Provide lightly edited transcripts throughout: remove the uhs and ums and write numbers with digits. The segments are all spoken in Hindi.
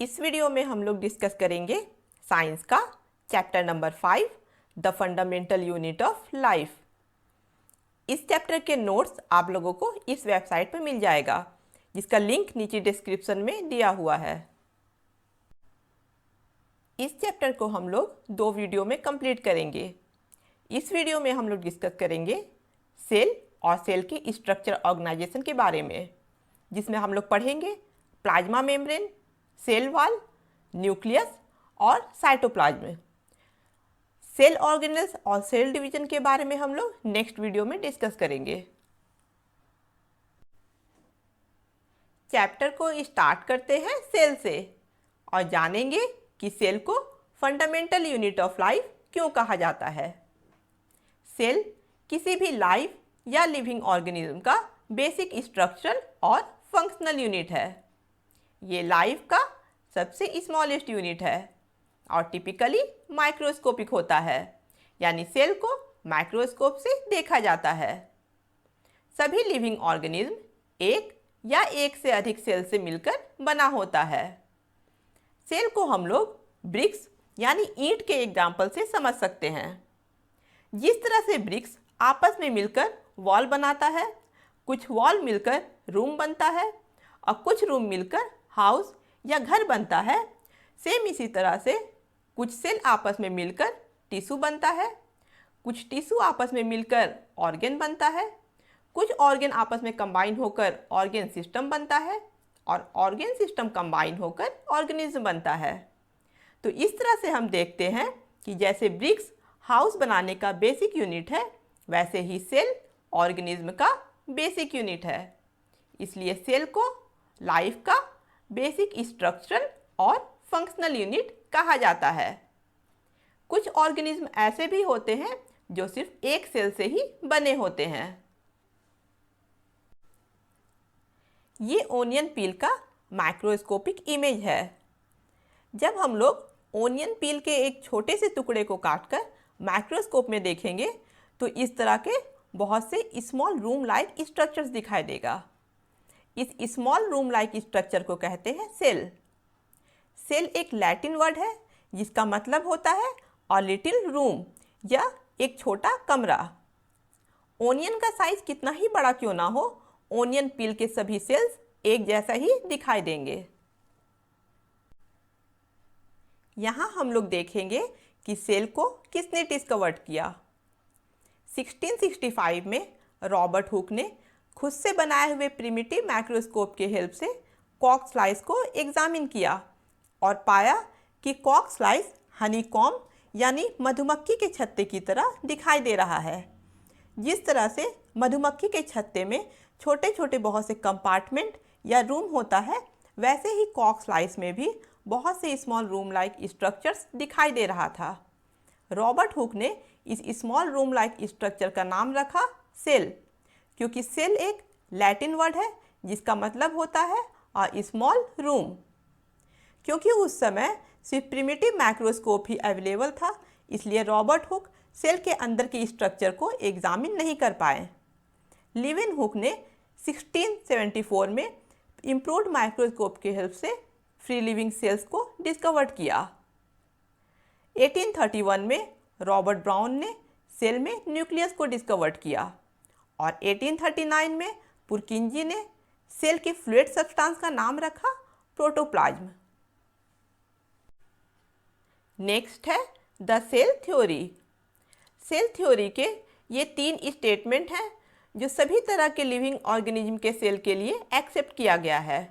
इस वीडियो में हम लोग डिस्कस करेंगे साइंस का chapter number 5 the fundamental unit of life. इस चैप्टर के नोट्स आप लोगों को इस वेबसाइट पर मिल जाएगा, जिसका लिंक नीचे डिस्क्रिप्शन में दिया हुआ है। इस चैप्टर को हम लोग 2 वीडियो में कंप्लीट करेंगे। इस वीडियो में हम लोग डिस्कस करेंगे सेल और सेल के स्ट्रक्चर ऑर्गेनाइजेशन के बारे में, जिसमें हम लोग पढ़ेंगे plasma membrane, cell wall, nucleus और साइटोप्लाज्म। सेल ऑर्गेनेल्स और सेल डिवीजन के बारे में हम लोग नेक्स्ट वीडियो में डिस्कस करेंगे। चैप्टर को स्टार्ट करते हैं सेल से और जानेंगे कि सेल को फंडामेंटल यूनिट ऑफ लाइफ क्यों कहा जाता है। सेल किसी भी लाइफ या लिविंग ऑर्गेनिज्म का बेसिक स्ट्रक्चरल और फंक्शनल यूनिट है। ये लाइफ का सबसे स्मॉलेस्ट यूनिट है और टिपिकली माइक्रोस्कोपिक होता है, यानी सेल को माइक्रोस्कोप से देखा जाता है। सभी लिविंग ऑर्गेनिज्म एक या एक से अधिक सेल से मिलकर बना होता है। सेल को हम लोग ब्रिक्स यानी ईंट के एग्जाम्पल से समझ सकते हैं। जिस तरह से ब्रिक्स आपस में मिलकर वॉल बनाता है, कुछ वॉल मिलकर रूम बनता है और कुछ रूम मिलकर हाउस या घर बनता है, सेम इसी तरह से कुछ सेल आपस में मिलकर टिश्यू बनता है, कुछ टिश्यू आपस में मिलकर ऑर्गेन बनता है, कुछ ऑर्गेन आपस में कंबाइन होकर ऑर्गेन सिस्टम बनता है और ऑर्गेन सिस्टम कंबाइन होकर ऑर्गेनिज्म बनता है। तो इस तरह से हम देखते हैं कि जैसे ब्रिक्स हाउस बनाने का बेसिक यूनिट है, वैसे ही सेल ऑर्गेनिज्म का बेसिक यूनिट है। इसलिए सेल को लाइफ का बेसिक स्ट्रक्चरल और फंक्शनल यूनिट कहा जाता है। कुछ ऑर्गेनिज्म ऐसे भी होते हैं जो सिर्फ एक सेल से ही बने होते हैं। ये ओनियन पील का माइक्रोस्कोपिक इमेज है। जब हम लोग ओनियन पील के एक छोटे से टुकड़े को काटकर माइक्रोस्कोप में देखेंगे तो इस तरह के बहुत से स्मॉल रूम लाइक स्ट्रक्चर्स दिखाई देगा। इस स्मॉल रूम लाइक स्ट्रक्चर को कहते हैं सेल। सेल एक लैटिन वर्ड है जिसका मतलब होता है अ लिटिल रूम या एक छोटा कमरा। ओनियन का साइज कितना ही बड़ा क्यों ना हो, ओनियन पील के सभी सेल्स एक जैसा ही दिखाई देंगे। यहाँ हम लोग देखेंगे कि सेल को किसने डिस्कवर्ड किया। 1665 में रॉबर्ट हुक ने खुद से बनाए हुए प्रिमिटिव माइक्रोस्कोप के हेल्प से कॉक स्लाइस को एग्जामिन किया और पाया कि कॉक स्लाइस हनीकॉम्ब यानी मधुमक्खी के छत्ते की तरह दिखाई दे रहा है। जिस तरह से मधुमक्खी के छत्ते में छोटे छोटे बहुत से कंपार्टमेंट या रूम होता है, वैसे ही कॉक स्लाइस में भी बहुत से स्मॉल रूम लाइक स्ट्रक्चर्स दिखाई दे रहा था। रॉबर्ट हुक ने इस स्मॉल रूम लाइक स्ट्रक्चर का नाम रखा सेल, क्योंकि सेल एक लैटिन वर्ड है जिसका मतलब होता है अ स्मॉल रूम। क्योंकि उस समय सिर्फ प्रिमिटिव माइक्रोस्कोप ही अवेलेबल था, इसलिए रॉबर्ट हुक सेल के अंदर के स्ट्रक्चर को एग्जामिन नहीं कर पाए। लिवेन हुक ने 1674 में इम्प्रूव्ड माइक्रोस्कोप के हेल्प से फ्री लिविंग सेल्स को डिस्कवर किया। 1831 में रॉबर्ट ब्राउन ने सेल में न्यूक्लियस को डिस्कवर किया और 1839 में पुरकिंजी ने सेल के फ्लूइड सब्सटेंस का नाम रखा प्रोटोप्लाज्म। नेक्स्ट है the cell theory. Cell theory के ये 3 स्टेटमेंट हैं जो सभी तरह के लिविंग ऑर्गेनिज्म के सेल के लिए एक्सेप्ट किया गया है।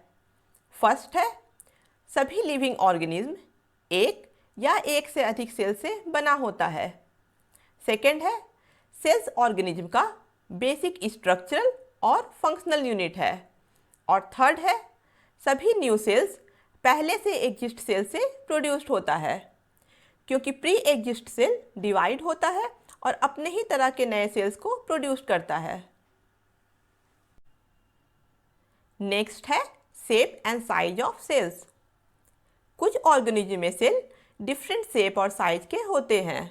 फर्स्ट है, सभी लिविंग ऑर्गेनिज्म एक या एक से अधिक सेल से बना होता है। सेकेंड है, सेल्स ऑर्गेनिज्म का बेसिक स्ट्रक्चरल और फंक्शनल यूनिट है। और थर्ड है, सभी न्यू सेल्स पहले से एग्जिस्ट सेल से प्रोड्यूस्ड होता है, क्योंकि प्री एग्जिस्ट सेल डिवाइड होता है और अपने ही तरह के नए सेल्स को प्रोड्यूस करता है। नेक्स्ट है shape and size of cells. कुछ ऑर्गेनिज्म में सेल डिफरेंट शेप और साइज के होते हैं।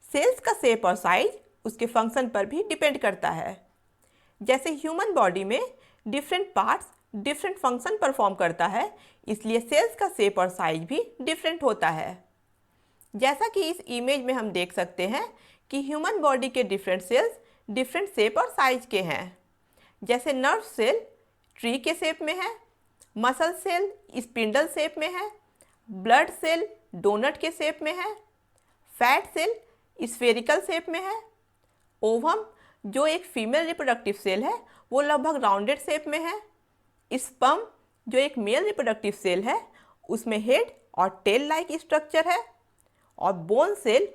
सेल्स का शेप और साइज उसके फंक्शन पर भी डिपेंड करता है। जैसे ह्यूमन बॉडी में different parts different function perform करता है, इसलिए सेल्स का शेप और साइज भी डिफरेंट होता है। जैसा कि इस इमेज में हम देख सकते हैं कि ह्यूमन बॉडी के डिफरेंट सेल्स डिफरेंट शेप और साइज के हैं। जैसे नर्व सेल ट्री के शेप में है, मसल सेल स्पिंडल शेप में है, ब्लड सेल डोनट के शेप में है, फैट सेल स्फेरिकल शेप में है, ओवम जो एक फीमेल रिप्रोडक्टिव सेल है वो लगभग राउंडेड शेप में है, स्पर्म जो एक मेल रिप्रोडक्टिव सेल है उसमें हेड और टेल लाइक स्ट्रक्चर है, और बोन सेल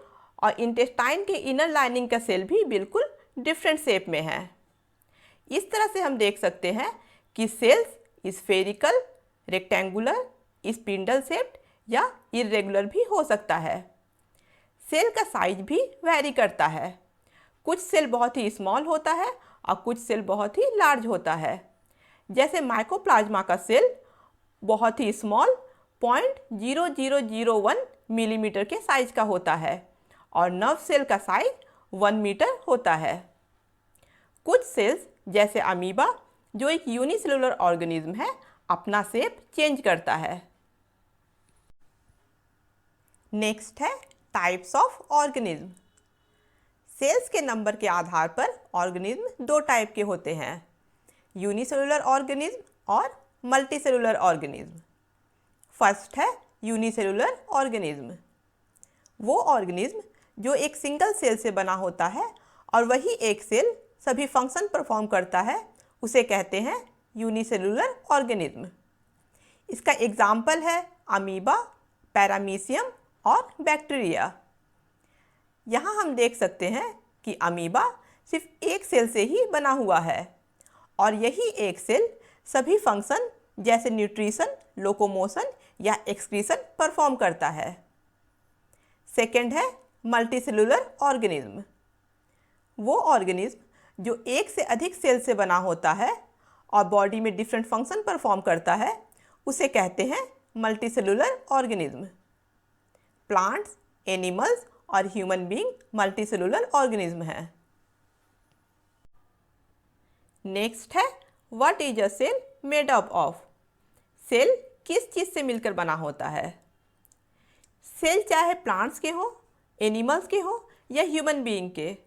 और इंटेस्टाइन के इनर लाइनिंग का सेल भी बिल्कुल डिफरेंट शेप में है। इस तरह से हम देख सकते हैं कि cells spherical, rectangular, spindle shaped या इरेगुलर भी हो सकता है। सेल का साइज भी वैरी करता है। कुछ सेल बहुत ही स्मॉल होता है और कुछ सेल बहुत ही लार्ज होता है। जैसे माइकोप्लाज्मा का सेल बहुत ही स्मॉल 0.0001 मिलीमीटर के साइज का होता है और नर्व सेल का साइज 1 मीटर होता है। कुछ सेल्स जैसे अमीबा जो एक यूनिसेलुलर ऑर्गेनिज्म है अपना शेप चेंज करता है। नेक्स्ट है टाइप्स ऑफ ऑर्गेनिज्म। सेल्स के नंबर के आधार पर ऑर्गेनिज्म दो टाइप के होते हैं, यूनिसेलुलर ऑर्गेनिज्म और मल्टीसेलुलर ऑर्गेनिज्म। फर्स्ट है यूनिसेलुलर ऑर्गेनिज्म। वो ऑर्गेनिज्म जो एक सिंगल सेल से बना होता है और वही एक सेल सभी फंक्शन परफॉर्म करता है, उसे कहते हैं यूनिसेलुलर ऑर्गेनिज्म। इसका एग्जाम्पल है अमीबा, पैरामीशियम और बैक्टीरिया। यहाँ हम देख सकते हैं कि अमीबा सिर्फ एक सेल से ही बना हुआ है और यही एक सेल सभी फंक्शन जैसे न्यूट्रिशन, लोकोमोशन या एक्सक्रीशन परफॉर्म करता है। सेकेंड है मल्टीसेलुलर ऑर्गेनिज्म। वो ऑर्गेनिज्म जो एक से अधिक सेल से बना होता है और बॉडी में डिफरेंट फंक्शन परफॉर्म करता है, उसे कहते हैं मल्टीसेलुलर ऑर्गेनिज्म। प्लांट्स, एनिमल्स और ह्यूमन बीइंग मल्टीसेलुलर ऑर्गेनिज्म हैं। नेक्स्ट है what is a cell made up of. Cell किस चीज़ से मिलकर बना होता है। सेल चाहे प्लांट्स के हो, एनिमल्स के हो या ह्यूमन बीइंग के,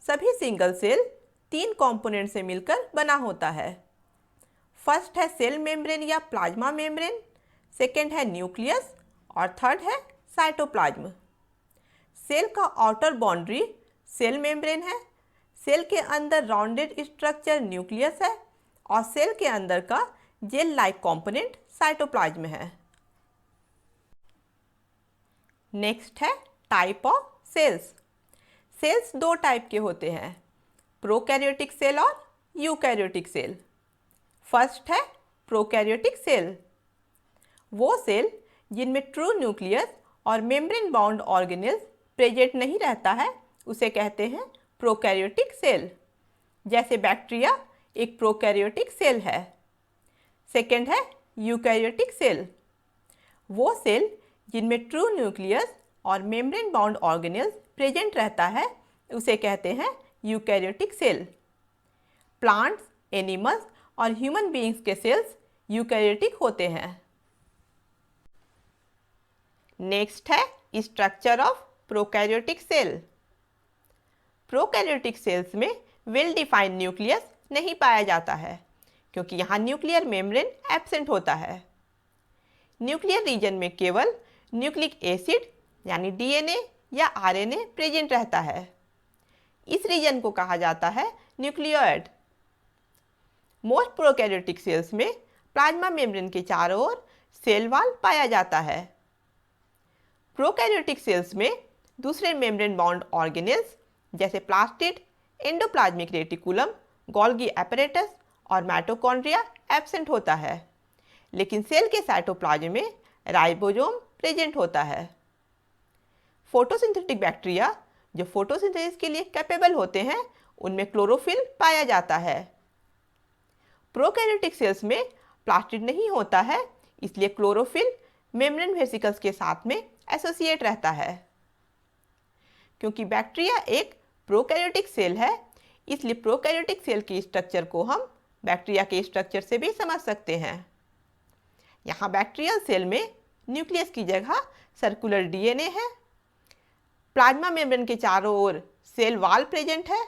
सभी सिंगल सेल 3 कंपोनेंट से मिलकर बना होता है। फर्स्ट है सेल मेम्ब्रेन या प्लाज्मा मेम्ब्रेन, सेकेंड है न्यूक्लियस और थर्ड है साइटोप्लाज्म। सेल का आउटर बाउंड्री सेल मेम्ब्रेन है, सेल के अंदर राउंडेड स्ट्रक्चर न्यूक्लियस है और सेल के अंदर का जेल लाइक कंपोनेंट साइटोप्लाज्म है। नेक्स्ट है टाइप ऑफ सेल्स। सेल्स दो टाइप के होते हैं, प्रोकैरियोटिक सेल और यूकैरियोटिक सेल। फर्स्ट है प्रोकैरियोटिक सेल। वो सेल जिनमें ट्रू न्यूक्लियस और मेम्ब्रेन बाउंड ऑर्गेनेल्स प्रेजेंट नहीं रहता है, उसे कहते हैं प्रोकैरियोटिक सेल। जैसे बैक्टीरिया एक प्रोकैरियोटिक सेल है। सेकेंड है यूकैरियोटिक सेल। वो सेल जिनमें ट्रू न्यूक्लियस और मेम्ब्रेन बाउंड ऑर्गेनेल्स प्रेजेंट रहता है, उसे कहते हैं यूकैरियोटिक सेल। प्लांट्स, एनिमल्स और ह्यूमन बीइंग्स के सेल्स यूकैरियोटिक होते हैं। नेक्स्ट है structure of prokaryotic cell. Prokaryotic cells में वेल डिफाइंड न्यूक्लियस नहीं पाया जाता है क्योंकि यहाँ न्यूक्लियर मेम्ब्रेन एब्सेंट होता है। न्यूक्लियर रीजन में केवल न्यूक्लिक एसिड यानी डीएनए या आरएनए प्रेजेंट रहता है। इस रीजन को कहा जाता है न्यूक्लियोइड। मोस्ट प्रोकैरियोटिक सेल्स में प्लाज्मा मेम्ब्रेन के चारों ओर सेल वॉल पाया जाता है। प्रोकैरियोटिक सेल्स में दूसरे मेम्ब्रेन बाउंड ऑर्गेनेल्स जैसे plastid, endoplasmic reticulum, Golgi apparatus और माइटोकॉन्ड्रिया एब्सेंट होता है, लेकिन सेल के साइटोप्लाज्म में राइबोसोम प्रेजेंट होता है। फोटोसिंथेटिक बैक्टीरिया जो फोटोसिंथेसिस के लिए कैपेबल होते हैं, उनमें क्लोरोफिल पाया जाता है। प्रोकैरियोटिक सेल्स में प्लास्टिड नहीं होता है, इसलिए क्लोरोफिल मेम्ब्रेन वेसिकल्स के साथ में एसोसिएट रहता है। क्योंकि बैक्टीरिया एक प्रोकैरियोटिक सेल है, इसलिए प्रोकैरियोटिक सेल की स्ट्रक्चर को हम बैक्टीरिया के स्ट्रक्चर से भी समझ सकते हैं। यहाँ बैक्टीरियल सेल में न्यूक्लियस की जगह सर्कुलर डीएनए है। प्लाज्मा मेम्ब्रेन के चारों ओर सेल वॉल प्रेजेंट है।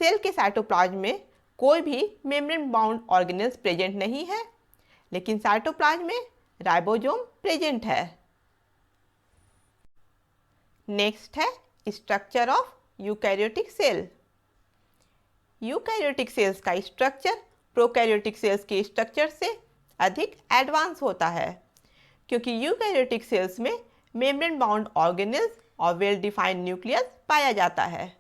सेल के साइटोप्लाज्म में कोई भी मेम्ब्रेन बाउंड ऑर्गेनेल्स प्रेजेंट नहीं है, लेकिन साइटोप्लाज्म में राइबोसोम प्रेजेंट है। नेक्स्ट है structure of eukaryotic cell. Eukaryotic cells का स्ट्रक्चर प्रोकैरियोटिक सेल्स के स्ट्रक्चर से अधिक एडवांस होता है, क्योंकि यूकैरियोटिक सेल्स में मेम्ब्रेन बाउंड ऑर्गेनेल्स और वेल डिफाइंड न्यूक्लियस पाया जाता है।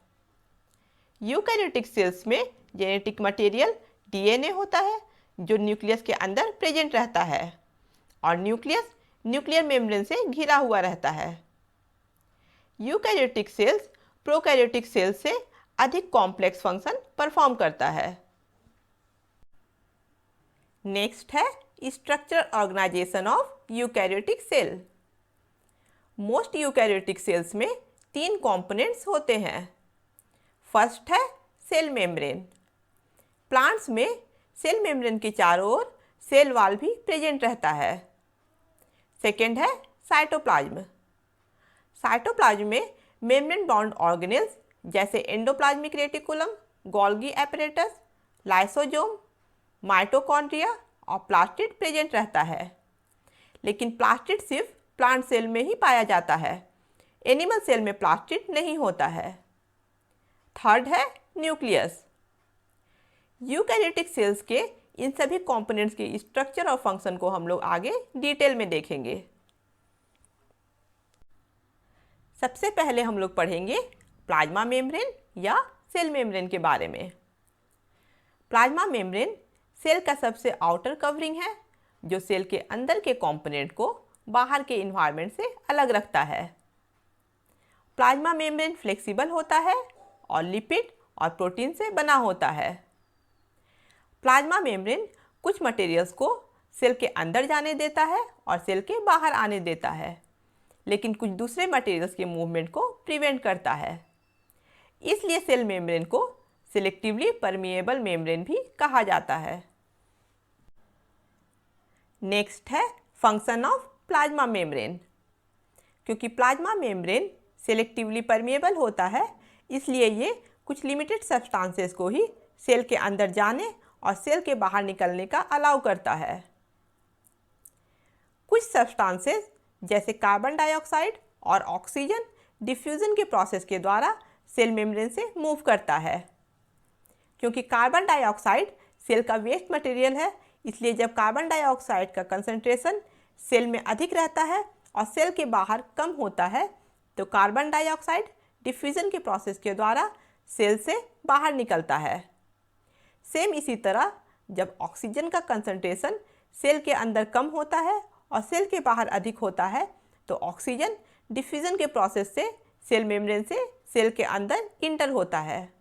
यूकैरियोटिक सेल्स में जेनेटिक मटेरियल डीएनए होता है जो न्यूक्लियस के अंदर प्रेजेंट रहता है और न्यूक्लियस न्यूक्लियर मेम्ब्रेन से घिरा हुआ रहता है। यूकैरियोटिक सेल्स प्रोकैरियोटिक सेल्स से अधिक कॉम्प्लेक्स फंक्शन परफॉर्म करता है। नेक्स्ट है structural organisation of eukaryotic cell. Most eukaryotic cells में 3 कंपोनेंट्स होते हैं। फर्स्ट है सेल मेम्ब्रेन। प्लांट्स में सेल मेम्ब्रेन के चारों ओर सेल वॉल भी प्रेजेंट रहता है। सेकेंड है साइटोप्लाज्म। साइटोप्लाज्म में मेम्ब्रेन बाउंड ऑर्गेनेल्स जैसे endoplasmic reticulum, Golgi apparatus, lysosome, mitochondria और प्लास्टिड प्रेजेंट रहता है, लेकिन प्लास्टिड सिर्फ प्लांट सेल में ही पाया जाता है। एनिमल सेल में प्लास्टिड नहीं होता है। थर्ड है न्यूक्लियस। यूकैरियोटिक सेल्स के इन सभी कंपोनेंट्स के स्ट्रक्चर और फंक्शन को हम लोग आगे डिटेल में देखेंगे। सबसे पहले हम लोग पढ़ेंगे प्लाज्मा मेम्ब्रेन या सेल मेम्ब्रेन के बारे में। प्लाज्मा मेम्ब्रेन सेल का सबसे आउटर कवरिंग है जो सेल के अंदर के कंपोनेंट को बाहर के इन्वायरमेंट से अलग रखता है। प्लाज्मा मेम्ब्रेन फ्लेक्सिबल होता है और लिपिड और प्रोटीन से बना होता है। प्लाज्मा मेम्ब्रेन कुछ मटेरियल्स को सेल के अंदर जाने देता है और सेल के बाहर आने देता है, लेकिन कुछ दूसरे मटेरियल्स के मूवमेंट को प्रिवेंट करता है। इसलिए सेल मेम्ब्रेन को सिलेक्टिवली परमिएबल मेम्ब्रेन भी कहा जाता है। नेक्स्ट है फंक्शन ऑफ प्लाज्मा मेम्ब्रेन। क्योंकि प्लाज्मा मेम्ब्रेन सिलेक्टिवली परमिएबल होता है, इसलिए ये कुछ लिमिटेड सब्सटेंसेस को ही सेल के अंदर जाने और सेल के बाहर निकलने का अलाउ करता है। कुछ सब्सटेंसेस जैसे कार्बन डाइऑक्साइड और ऑक्सीजन डिफ्यूजन के प्रोसेस के द्वारा सेल मेम्ब्रेन से मूव करता है। क्योंकि कार्बन डाइऑक्साइड सेल का वेस्ट मटेरियल है, इसलिए जब कार्बन डाइऑक्साइड का कंसंट्रेशन सेल में अधिक रहता है और सेल के बाहर कम होता है, तो कार्बन डाइऑक्साइड डिफ्यूजन के प्रोसेस के द्वारा सेल से बाहर निकलता है। सेम इसी तरह जब ऑक्सीजन का कंसंट्रेशन सेल के अंदर कम होता है और सेल के बाहर अधिक होता है, तो ऑक्सीजन डिफ्यूजन के प्रोसेस से सेल मेम्ब्रेन से सेल के अंदर इंटर होता है।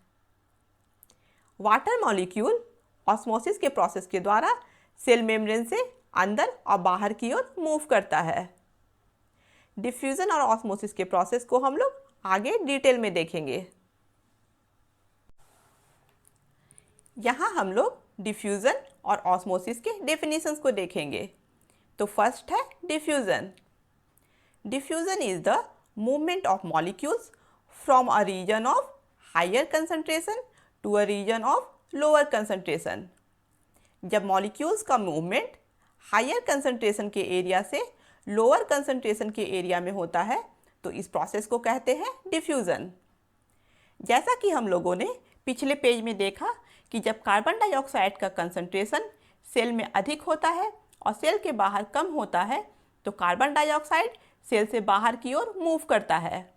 वाटर मॉलिक्यूल ऑस्मोसिस के प्रोसेस के द्वारा सेल मेम्ब्रेन से अंदर और बाहर की ओर मूव करता है। डिफ्यूजन और ऑस्मोसिस के प्रोसेस को हम लोग आगे डिटेल में देखेंगे। यहाँ हम लोग डिफ्यूजन और ऑस्मोसिस के डेफिनेशंस को देखेंगे। तो फर्स्ट है diffusion. Diffusion is the movement of molecules from a region of higher concentration to a region of lower concentration. जब मॉलिक्यूल्स का मूवमेंट हायर कंसंट्रेशन के एरिया से लोअर कंसंट्रेशन के एरिया में होता है, तो इस प्रोसेस को कहते हैं डिफ्यूजन। जैसा कि हम लोगों ने पिछले पेज में देखा कि जब कार्बन डाइऑक्साइड का कंसंट्रेशन सेल में अधिक होता है और सेल के बाहर कम होता है, तो कार्बन डाइऑक्साइड सेल से बाहर की ओर मूव करता है।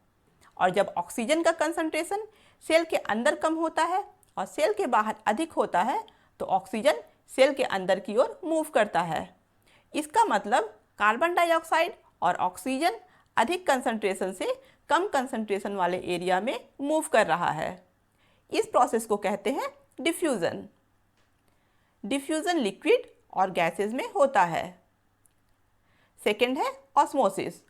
और जब ऑक्सीजन का कंसंट्रेशन सेल के अंदर कम होता है और सेल के बाहर अधिक होता है, तो ऑक्सीजन सेल के अंदर की ओर मूव करता है। इसका मतलब कार्बन डाइऑक्साइड और ऑक्सीजन अधिक कंसंट्रेशन से कम कंसंट्रेशन वाले एरिया में मूव कर रहा है। इस प्रोसेस को कहते हैं डिफ्यूजन। डिफ्यूजन लिक्विड और गैसेस में होता है। सेकेंड है osmosis.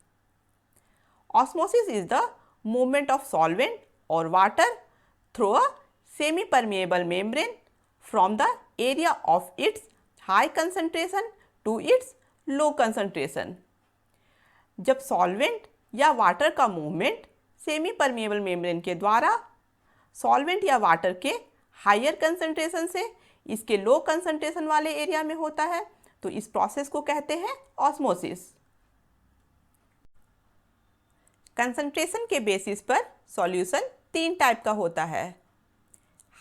Osmosis is the movement of solvent और water through a semi permeable membrane from the area of its high concentration to its low concentration। जब सॉल्वेंट या वाटर का मूवमेंट सेमी परमिएबल मेम्ब्रेन के द्वारा सॉल्वेंट या वाटर के हायर कंसंट्रेशन से इसके लो कंसंट्रेशन वाले एरिया में होता है तो इस प्रोसेस को कहते हैं ऑस्मोसिस। कंसंट्रेशन के बेसिस पर सॉल्यूशन 3 टाइप का होता है,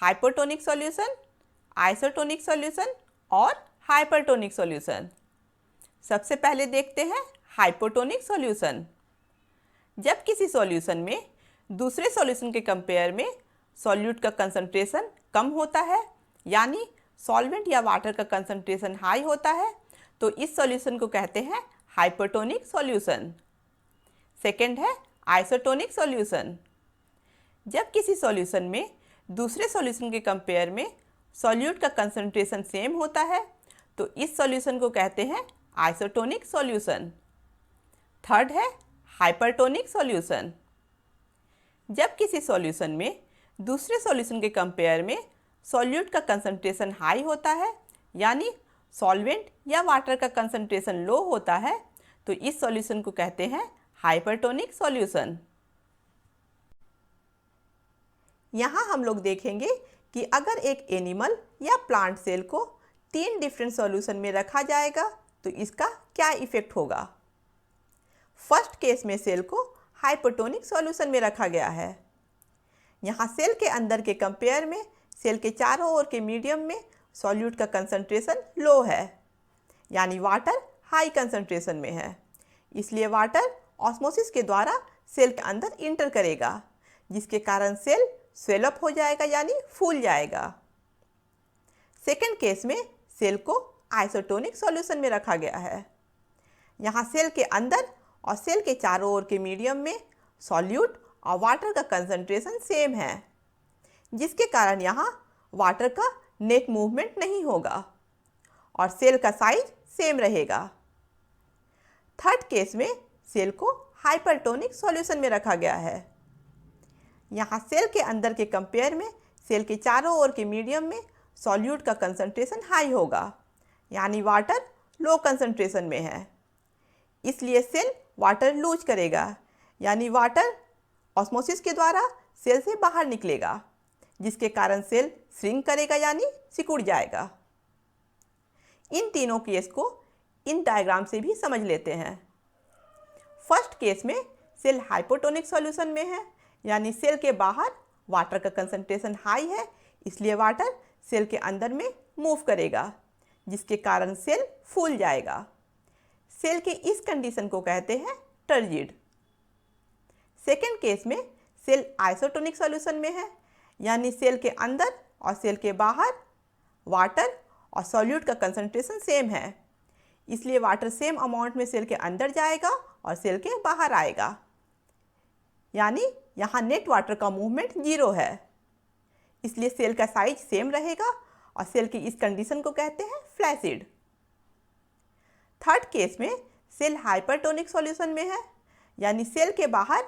हाइपोटोनिक सॉल्यूशन, आइसोटोनिक सॉल्यूशन और हाइपरटोनिक सॉल्यूशन। सबसे पहले देखते हैं हाइपोटोनिक सॉल्यूशन। जब किसी सॉल्यूशन में दूसरे सॉल्यूशन के कंपेयर में सॉल्यूट का कंसंट्रेशन कम होता है यानी सॉल्वेंट या वाटर का कंसंट्रेशन हाई होता है तो इस सॉल्यूशन को कहते हैं हाइपोटोनिक सॉल्यूशन। सेकेंड है आइसोटोनिक सॉल्यूशन। जब किसी सॉल्यूशन में दूसरे सॉल्यूशन के कंपेयर में सॉल्यूट का कंसंट्रेशन सेम होता है तो इस सॉल्यूशन को कहते हैं आइसोटोनिक सॉल्यूशन। थर्ड है हाइपरटोनिक सॉल्यूशन। जब किसी सॉल्यूशन में दूसरे सॉल्यूशन के कंपेयर में सॉल्यूट का कंसंट्रेशन हाई होता है यानी सॉल्वेंट या वाटर का कंसंट्रेशन लो होता है तो इस सॉल्यूशन को कहते हैं हाइपरटोनिक सॉल्यूशन। यहाँ हम लोग देखेंगे कि अगर एक एनिमल या प्लांट सेल को 3 डिफरेंट सॉल्यूशन में रखा जाएगा तो इसका क्या इफेक्ट होगा। फर्स्ट केस में सेल को हाइपोटोनिक सॉल्यूशन में रखा गया है। यहाँ सेल के अंदर के कंपेयर में सेल के चारों ओर के मीडियम में सॉल्यूट का कंसंट्रेशन लो है यानी वाटर हाई कंसंट्रेशन में है, इसलिए वाटर ऑस्मोसिस के द्वारा सेल के अंदर इंटर करेगा जिसके कारण सेल स्वेलअप हो जाएगा यानी फूल जाएगा। सेकेंड केस में सेल को आइसोटोनिक सॉल्यूशन में रखा गया है। यहाँ सेल के अंदर और सेल के चारों ओर के मीडियम में सॉल्यूट और वाटर का कंसंट्रेशन सेम है जिसके कारण यहाँ वाटर का नेट मूवमेंट नहीं होगा और सेल का साइज सेम रहेगा। थर्ड केस में सेल को हाइपरटोनिक सॉल्यूशन में रखा गया है। यहाँ सेल के अंदर के कंपेयर में सेल के चारों ओर के मीडियम में सॉल्यूट का कंसंट्रेशन हाई होगा यानी वाटर लो कंसंट्रेशन में है, इसलिए सेल वाटर लूज करेगा यानी वाटर ऑस्मोसिस के द्वारा सेल से बाहर निकलेगा जिसके कारण सेल श्रिंक करेगा यानी सिकुड़ जाएगा। इन तीनों केस को इन डायग्राम से भी समझ लेते हैं। फर्स्ट केस में सेल हाइपोटोनिक सॉल्यूशन में है यानी सेल के बाहर वाटर का कंसंट्रेशन हाई है, इसलिए वाटर सेल के अंदर में मूव करेगा जिसके कारण सेल फूल जाएगा। सेल के इस कंडीशन को कहते हैं टर्जिड। सेकेंड केस में सेल आइसोटोनिक सॉल्यूशन में है यानी सेल के अंदर और सेल के बाहर वाटर और सॉल्यूट का कंसंट्रेशन सेम है, इसलिए वाटर सेम अमाउंट में सेल के अंदर जाएगा और सेल के बाहर आएगा यानी यहाँ नेट वाटर का मूवमेंट 0 है, इसलिए सेल का साइज सेम रहेगा और सेल की इस कंडीशन को कहते हैं फ्लैसिड। थर्ड केस में सेल हाइपरटोनिक सॉल्यूशन में है यानी सेल के बाहर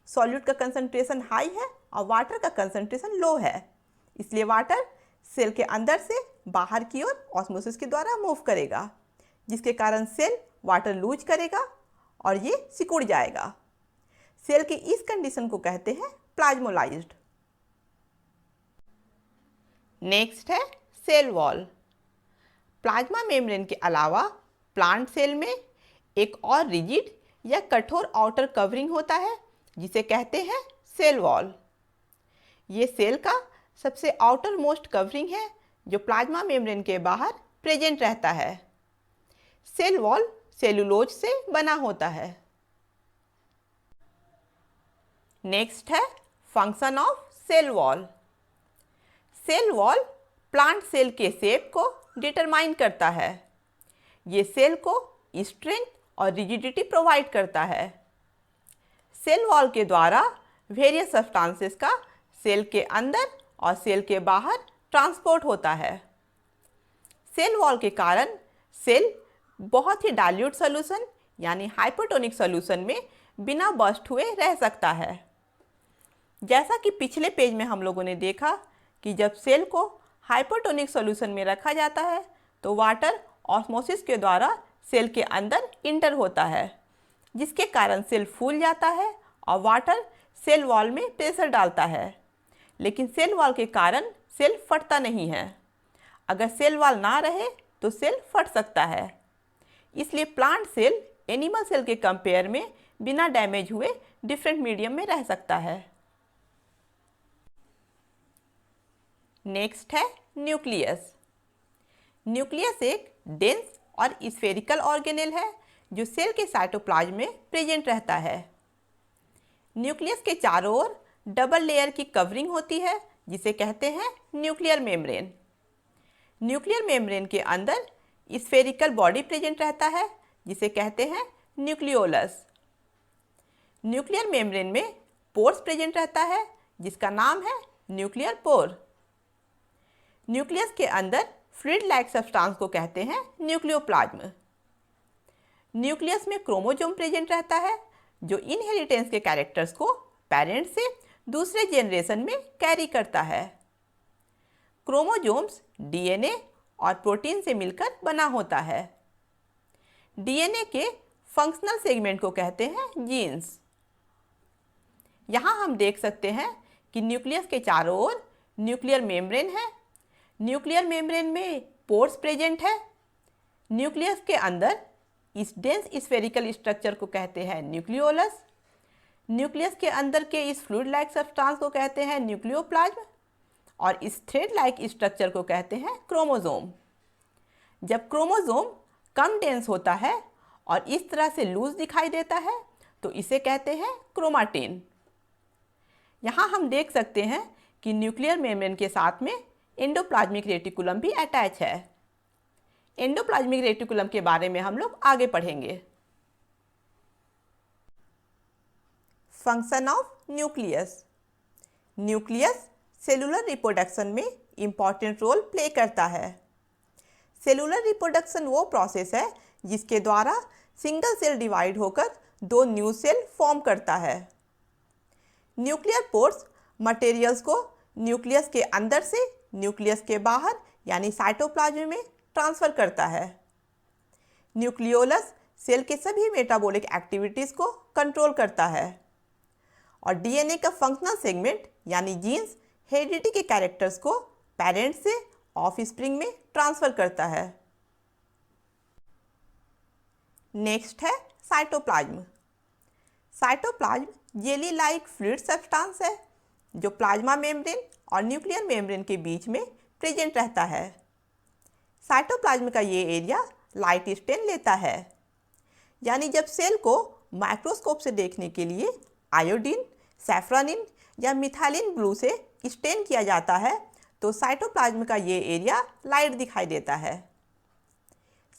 सॉल्यूट का कंसंट्रेशन हाई है और वाटर का कंसंट्रेशन लो है, इसलिए वाटर सेल के अंदर से बाहर की ओर ऑस्मोसिस के द्वारा मूव करेगा जिसके कारण सेल वाटर लूज करेगा और ये सिकुड़ जाएगा। सेल की इस कंडीशन को कहते हैं प्लाज्मोलाइज्ड। नेक्स्ट है सेल वॉल। प्लाज्मा मेम्ब्रेन के अलावा प्लांट सेल में एक और रिजिड या कठोर आउटर कवरिंग होता है जिसे कहते हैं सेल वॉल। ये सेल का सबसे आउटर मोस्ट कवरिंग है जो प्लाज्मा मेम्ब्रेन के बाहर प्रेजेंट रहता है। सेल वॉल सेलुलोज से बना होता है। नेक्स्ट है function of cell wall. Cell wall plant cell के शेप को डिटरमाइन करता है। ये सेल को स्ट्रेंथ और रिजिडिटी प्रोवाइड करता है। सेल वॉल के द्वारा वेरियस सब्सटेंसेस का सेल के अंदर और सेल के बाहर ट्रांसपोर्ट होता है। सेल वॉल के कारण सेल बहुत ही डाइल्यूट सॉल्यूशन यानी हाइपोटोनिक सॉल्यूशन में बिना बर्स्ट हुए रह सकता है। जैसा कि पिछले पेज में हम लोगों ने देखा कि जब सेल को हाइपोटोनिक सॉल्यूशन में रखा जाता है तो वाटर ऑस्मोसिस के द्वारा सेल के अंदर इंटर होता है, जिसके कारण सेल फूल जाता है और वाटर सेल वॉल में प्रेशर डालता है। लेकिन सेल वॉल के कारण सेल फटता नहीं है। अगर सेल वॉल ना रहे तो सेल फट सकता है। इसलिए प्लांट सेल एनिमल सेल के कंपेयर में बिना डैमेज हुए डिफरेंट मीडियम में रह सकता है। नेक्स्ट है न्यूक्लियस। न्यूक्लियस एक डेंस और स्फेरिकल ऑर्गेनेल है जो सेल के साइटोप्लाज्म में प्रेजेंट रहता है। न्यूक्लियस के चारों ओर डबल लेयर की कवरिंग होती है जिसे कहते हैं न्यूक्लियर मेम्ब्रेन। न्यूक्लियर मेम्ब्रेन के अंदर स्फेरिकल बॉडी प्रेजेंट रहता है जिसे कहते हैं न्यूक्लियोलस। न्यूक्लियर मेम्ब्रेन में पोर्स प्रेजेंट रहता है जिसका नाम है न्यूक्लियर पोर। न्यूक्लियस के अंदर फ्लूइड लाइक सब्सटेंस को कहते हैं न्यूक्लियोप्लाज्म। न्यूक्लियस में क्रोमोसोम प्रेजेंट रहता है जो इनहेरिटेंस के कैरेक्टर्स को पेरेंट से दूसरे जनरेशन में कैरी करता है। क्रोमोसोम्स डीएनए और प्रोटीन से मिलकर बना होता है। डीएनए के फंक्शनल सेगमेंट को कहते हैं जीन्स। यहाँ हम देख सकते हैं कि न्यूक्लियस के चारों ओर न्यूक्लियर मेम्ब्रेन है। न्यूक्लियर मेम्ब्रेन में पोर्स प्रेजेंट है। न्यूक्लियस के अंदर इस डेंस स्फेरिकल स्ट्रक्चर को कहते हैं न्यूक्लियोलस। न्यूक्लियस के अंदर के इस फ्लूइड लाइक सब्सटेंस को कहते हैं न्यूक्लियोप्लाज्म और इस थ्रेड लाइक स्ट्रक्चर को कहते हैं क्रोमोसोम। जब क्रोमोसोम कम डेंस होता है और इस तरह से लूज दिखाई देता है तो इसे कहते हैं क्रोमाटिन। यहाँ हम देख सकते हैं कि न्यूक्लियर मेम्ब्रेन के साथ में एंडोप्लाज्मिक रेटिकुलम भी अटैच है। एंडोप्लाज्मिक रेटिकुलम के बारे में हम लोग आगे पढ़ेंगे। Function of nucleus. Nucleus cellular reproduction में इम्पॉर्टेंट रोल प्ले करता है। सेलुलर रिप्रोडक्शन वो प्रोसेस है जिसके द्वारा सिंगल सेल डिवाइड होकर दो न्यू सेल फॉर्म करता है। न्यूक्लियर पोर्स मटेरियल्स को न्यूक्लियस के अंदर से न्यूक्लियस के बाहर यानी साइटोप्लाज्म में ट्रांसफ़र करता है। न्यूक्लियोलस सेल के सभी मेटाबॉलिक एक्टिविटीज़ को कंट्रोल करता है और डीएनए का फंक्शनल सेगमेंट यानी जीन्स हेरिडिटी के कैरेक्टर्स को पेरेंट से ऑफस्प्रिंग में ट्रांसफ़र करता है। नेक्स्ट है cytoplasm. Cytoplasm jelly like fluid substance है जो प्लाज्मा मेम्ब्रेन और न्यूक्लियर मेम्ब्रेन के बीच में प्रेजेंट रहता है। साइटोप्लाज्म का ये एरिया लाइट स्टेन लेता है, यानी जब सेल को माइक्रोस्कोप से देखने के लिए आयोडीन, सैफ्रानिन या मिथाइलिन ब्लू से स्टेन किया जाता है तो साइटोप्लाज्म का ये एरिया लाइट दिखाई देता है।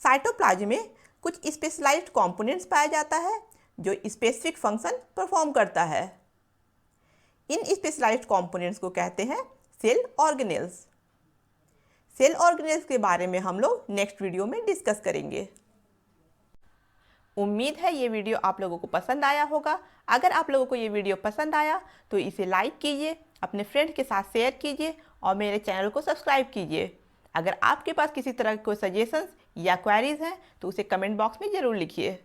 साइटोप्लाज्म में कुछ स्पेशलाइज्ड कंपोनेंट्स पाया जाता है जो स्पेसिफिक फंक्शन परफॉर्म करता है। इन स्पेशलाइज्ड कंपोनेंट्स को कहते हैं सेल ऑर्गेनेल्स। सेल ऑर्गेनेल्स के बारे में हम लोग नेक्स्ट वीडियो में डिस्कस करेंगे। उम्मीद है ये वीडियो आप लोगों को पसंद आया होगा। अगर आप लोगों को ये वीडियो पसंद आया तो इसे लाइक कीजिए, अपने फ्रेंड के साथ शेयर कीजिए और मेरे चैनल को सब्सक्राइब कीजिए। अगर आपके पास किसी तरह के कोई सजेशंस या क्वेरीज हैं तो उसे कमेंट बॉक्स में ज़रूर लिखिए।